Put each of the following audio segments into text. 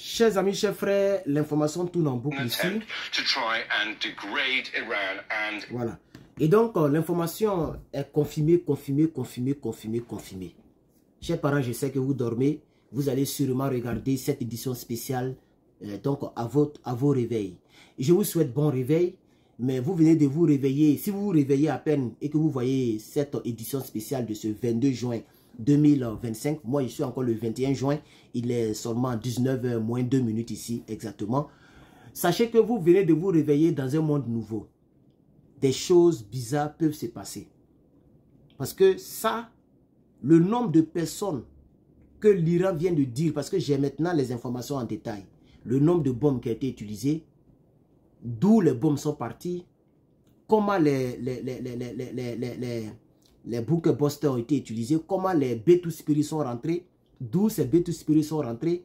chers amis, chers frères, l'information tourne en boucle ici. Voilà. Et donc, l'information est confirmée. Chers parents, je sais que vous dormez. Vous allez sûrement regarder cette édition spéciale donc à vos réveils. Et je vous souhaite bon réveil. Mais vous venez de vous réveiller. Si vous vous réveillez à peine et que vous voyez cette édition spéciale de ce 22 juin 2025, moi je suis encore le 21 juin, il est seulement 19h moins 2 minutes ici exactement. Sachez que vous venez de vous réveiller dans un monde nouveau. Des choses bizarres peuvent se passer. Parce que ça, le nombre de personnes que l'Iran vient de dire, parce que j'ai maintenant les informations en détail, le nombre de bombes qui a été utilisé, d'où les bombes sont parties, comment les bunker busters ont été utilisés, comment les B2 Spirit sont rentrés, d'où ces B2 Spirit sont rentrés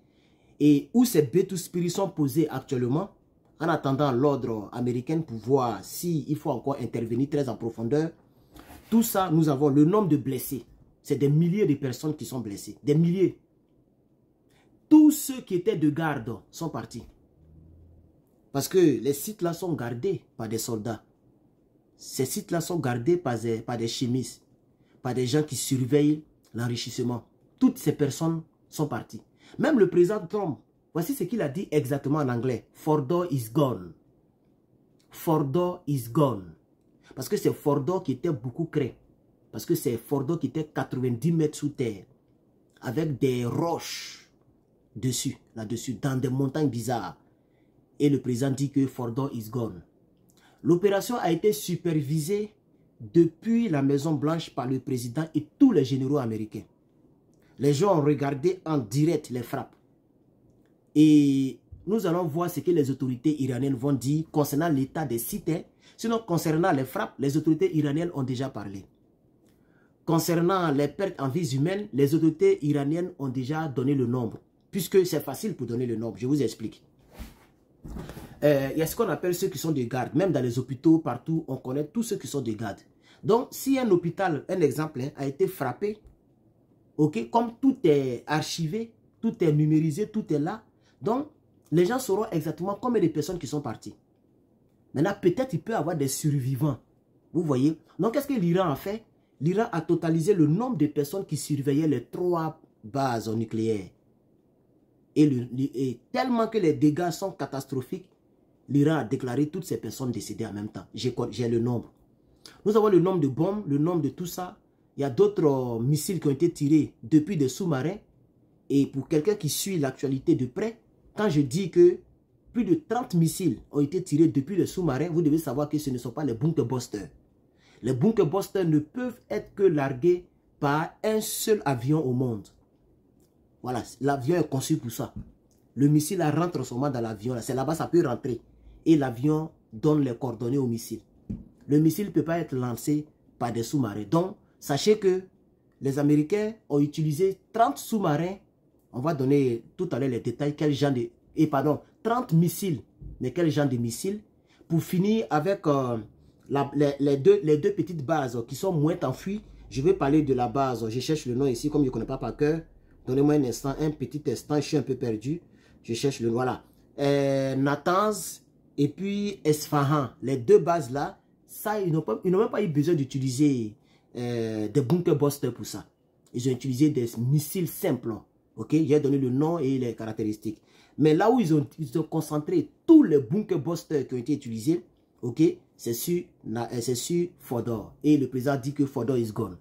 et où ces B2 Spirit sont posés actuellement, en attendant l'ordre américain pour voir s'il faut encore intervenir très en profondeur. Tout ça, nous avons le nombre de blessés. C'est des milliers de personnes qui sont blessées, des milliers. Tous ceux qui étaient de garde sont partis. Parce que les sites-là sont gardés par des soldats. Ces sites-là sont gardés par des chimistes, par des gens qui surveillent l'enrichissement. Toutes ces personnes sont parties. Même le président Trump, voici ce qu'il a dit exactement en anglais. Fordo is gone. Fordo is gone. Parce que c'est Fordo qui était beaucoup craint. Parce que c'est Fordo qui était 90 mètres sous terre. Avec des roches dessus, là-dessus, dans des montagnes bizarres. Et le président dit que Fordo is gone. L'opération a été supervisée depuis la Maison Blanche par le président et tous les généraux américains. Les gens ont regardé en direct les frappes. Et nous allons voir ce que les autorités iraniennes vont dire concernant l'état des sites. Sinon, concernant les frappes, les autorités iraniennes ont déjà parlé. Concernant les pertes en vies humaines, les autorités iraniennes ont déjà donné le nombre. Puisque c'est facile pour donner le nombre, je vous explique. Il y a ce qu'on appelle ceux qui sont de garde. Même dans les hôpitaux, partout, on connaît tous ceux qui sont de garde. Donc, si un hôpital, un exemple, a été frappé, ok, comme tout est archivé, tout est numérisé, tout est là, donc les gens sauront exactement combien de personnes qui sont parties. Maintenant, peut-être il peut y avoir des survivants. Vous voyez? Donc, qu'est-ce que l'Iran a fait? L'Iran a totalisé le nombre de personnes qui surveillaient les 3 bases nucléaires. Et tellement que les dégâts sont catastrophiques, l'Iran a déclaré toutes ces personnes décédées en même temps. J'ai le nombre. Nous avons le nombre de bombes, le nombre de tout ça. Il y a d'autres missiles qui ont été tirés depuis des sous-marins. Et pour quelqu'un qui suit l'actualité de près, quand je dis que plus de 30 missiles ont été tirés depuis les sous-marins, vous devez savoir que ce ne sont pas les bunker busters. Les bunker busters ne peuvent être que largués par un seul avion au monde. Voilà, l'avion est conçu pour ça. Le missile rentre seulement dans l'avion. C'est là-bas, ça peut rentrer. Et l'avion donne les coordonnées au missile. Le missile ne peut pas être lancé par des sous-marins. Donc, sachez que les Américains ont utilisé 30 sous-marins. On va donner tout à l'heure les détails. Quel genre de... Et pardon, 30 missiles. Mais quel genre de missiles? Pour finir avec les deux petites bases qui sont moins enfouies. Je vais parler de la base. Je cherche le nom ici, comme je ne connais pas par cœur. Donnez-moi un instant, un petit instant, je suis un peu perdu. Je cherche le... Voilà. Natanz et puis Esfahan. Les deux bases là, ça, ils n'ont même pas eu besoin d'utiliser des bunker busters pour ça. Ils ont utilisé des missiles simples. Ok, j'ai donné le nom et les caractéristiques. Mais là où ils ont concentré tous les bunker busters qui ont été utilisés, ok, c'est sur Fordo. Et le président dit que Fordo is gone.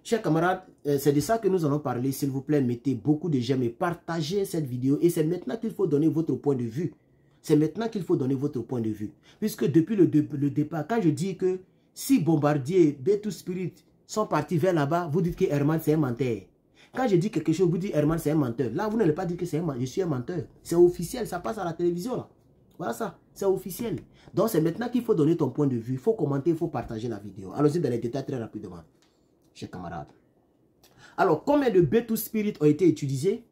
Chers camarades, c'est de ça que nous allons parler. S'il vous plaît, mettez beaucoup de j'aime et partagez cette vidéo. Et c'est maintenant qu'il faut donner votre point de vue. C'est maintenant qu'il faut donner votre point de vue. Puisque depuis le départ, quand je dis que si Bombardier, B2 Spirit sont partis vers là-bas, vous dites que Herman c'est un menteur. Quand je dis quelque chose, vous dites Herman c'est un menteur. Là, vous n'allez pas dire que c'est un menteur. Je suis un menteur. C'est officiel, ça passe à la télévision. Là. Voilà ça, c'est officiel. Donc c'est maintenant qu'il faut donner ton point de vue. Il faut commenter, il faut partager la vidéo. Allons-y dans les détails très rapidement. Chers camarades. Alors, combien de B2 Spirit ont été utilisés?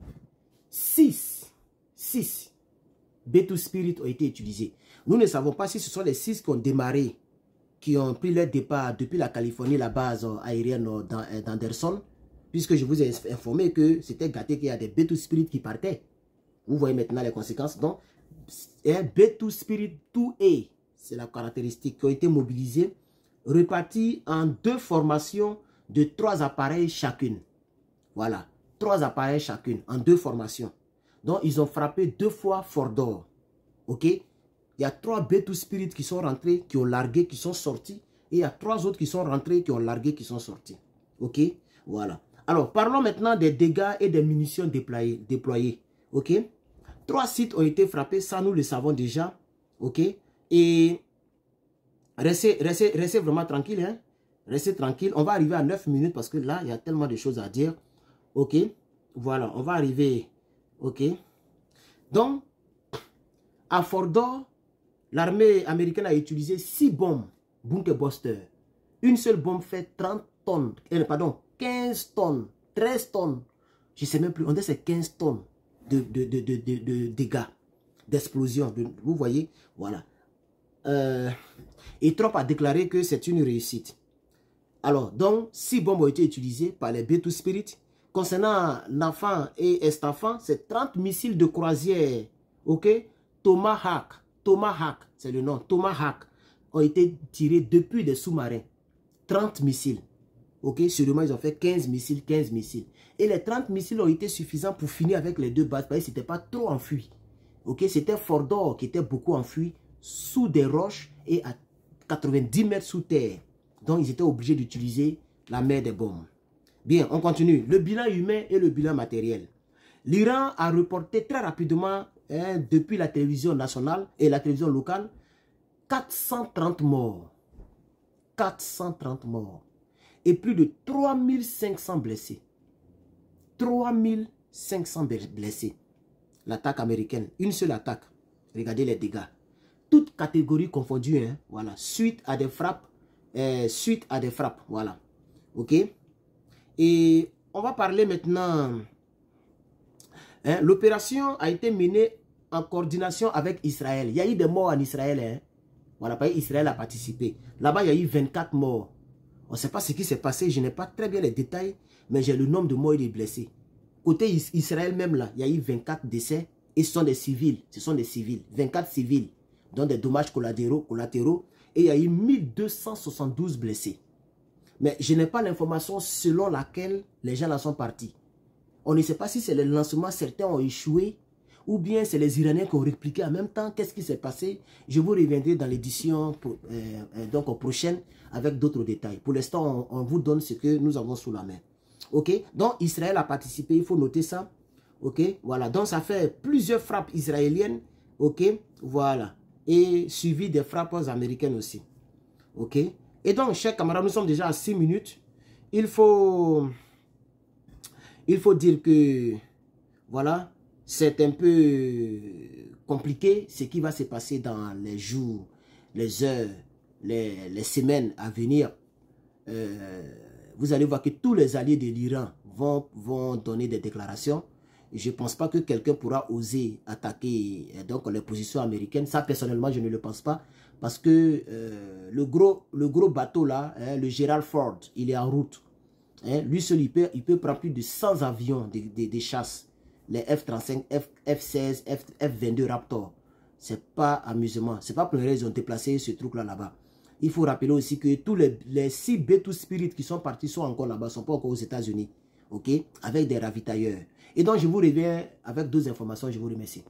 6 B2 Spirit ont été utilisés. Nous ne savons pas si ce sont les 6 qui ont démarré, qui ont pris leur départ depuis la Californie, la base aérienne d'Anderson, puisque je vous ai informé que c'était gâté qu'il y a des B2 Spirit qui partaient. Vous voyez maintenant les conséquences. Donc, B2 Spirit 2A, c'est la caractéristique qui a été mobilisée, répartie en 2 formations de 3 appareils chacune. Voilà, 3 appareils chacune, en 2 formations. Donc, ils ont frappé 2 fois Fort d'Or. Ok? Il y a 3 B2 Spirit qui sont rentrés, qui ont largué, qui sont sortis. Et il y a 3 autres qui sont rentrés, qui ont largué, qui sont sortis. Ok? Voilà. Alors, parlons maintenant des dégâts et des munitions déployées. Ok? 3 sites ont été frappés, ça nous le savons déjà. Ok? Et restez vraiment tranquille. Hein? Restez tranquille. On va arriver à 9 minutes parce que là, il y a tellement de choses à dire. Ok? Voilà, on va arriver. Ok? Donc, à Fort d'Or, l'armée américaine a utilisé 6 bombes Bunker Buster. Une seule bombe fait 30 tonnes. Pardon, 15 tonnes, 13 tonnes. Je ne sais même plus. On dit c'est 15 tonnes de dégâts, d'explosion. Vous voyez? Voilà. Et Trump a déclaré que c'est une réussite. Alors, donc, 6 bombes ont été utilisées par les B2 Spirit. Concernant Nafan et Estafan, c'est 30 missiles de croisière. Ok? Tomahawk, c'est le nom. Tomahawk ont été tirés depuis des sous-marins. 30 missiles. Ok? Seulement, ils ont fait 15 missiles, 15 missiles. Et les 30 missiles ont été suffisants pour finir avec les 2 bases. Parce que ce n'était pas trop enfui. Ok? C'était Fort d'Or qui était beaucoup enfui sous des roches et à 90 mètres sous terre. Donc, ils étaient obligés d'utiliser la mer des bombes. Bien, on continue. Le bilan humain et le bilan matériel. L'Iran a reporté très rapidement, depuis la télévision nationale et la télévision locale, 430 morts. 430 morts. Et plus de 3500 blessés. 3500 blessés. L'attaque américaine. Une seule attaque. Regardez les dégâts. Toutes catégories confondues. Hein, voilà. Suite à des frappes. Voilà. Ok. Et on va parler maintenant. Hein, l'opération a été menée en coordination avec Israël. Il y a eu des morts en Israël. Hein. Voilà, Israël a participé. Là-bas, il y a eu 24 morts. On ne sait pas ce qui s'est passé. Je n'ai pas très bien les détails, mais j'ai le nombre de morts et de blessés. Côté Israël même, là, il y a eu 24 décès. Et ce sont des civils. Ce sont des civils. 24 civils. Donc des dommages collatéraux. Et il y a eu 1272 blessés. Mais je n'ai pas l'information selon laquelle les gens là sont partis. On ne sait pas si c'est le lancement, certains ont échoué, ou bien c'est les Iraniens qui ont répliqué en même temps. Qu'est-ce qui s'est passé? Je vous reviendrai dans l'édition prochaine avec d'autres détails. Pour l'instant, on vous donne ce que nous avons sous la main. Ok? Donc, Israël a participé, il faut noter ça. Ok? Voilà. Donc, ça fait plusieurs frappes israéliennes. Ok? Voilà. Et suivi des frappes américaines aussi. Ok? Et donc, chers camarades, nous sommes déjà à 6 minutes. Il faut dire que, voilà, c'est un peu compliqué ce qui va se passer dans les jours, les heures, les semaines à venir. Vous allez voir que tous les alliés de l'Iran vont donner des déclarations. Je ne pense pas que quelqu'un pourra oser attaquer donc, les positions américaines. Ça, personnellement, je ne le pense pas. Parce que le gros bateau là, hein, le Gerald Ford, il est en route. Hein, lui seul, il peut prendre plus de 100 avions de chasse. Les F-35, F-16, F-22 Raptor. C'est pas amusement. C'est pas pour une raison de déplacer ce truc là-bas. Il faut rappeler aussi que tous les 6 B2 Spirit qui sont partis sont encore là-bas, sont pas encore aux États-Unis. Ok? Avec des ravitailleurs. Et donc, je vous reviens avec 2 informations. Je vous remercie.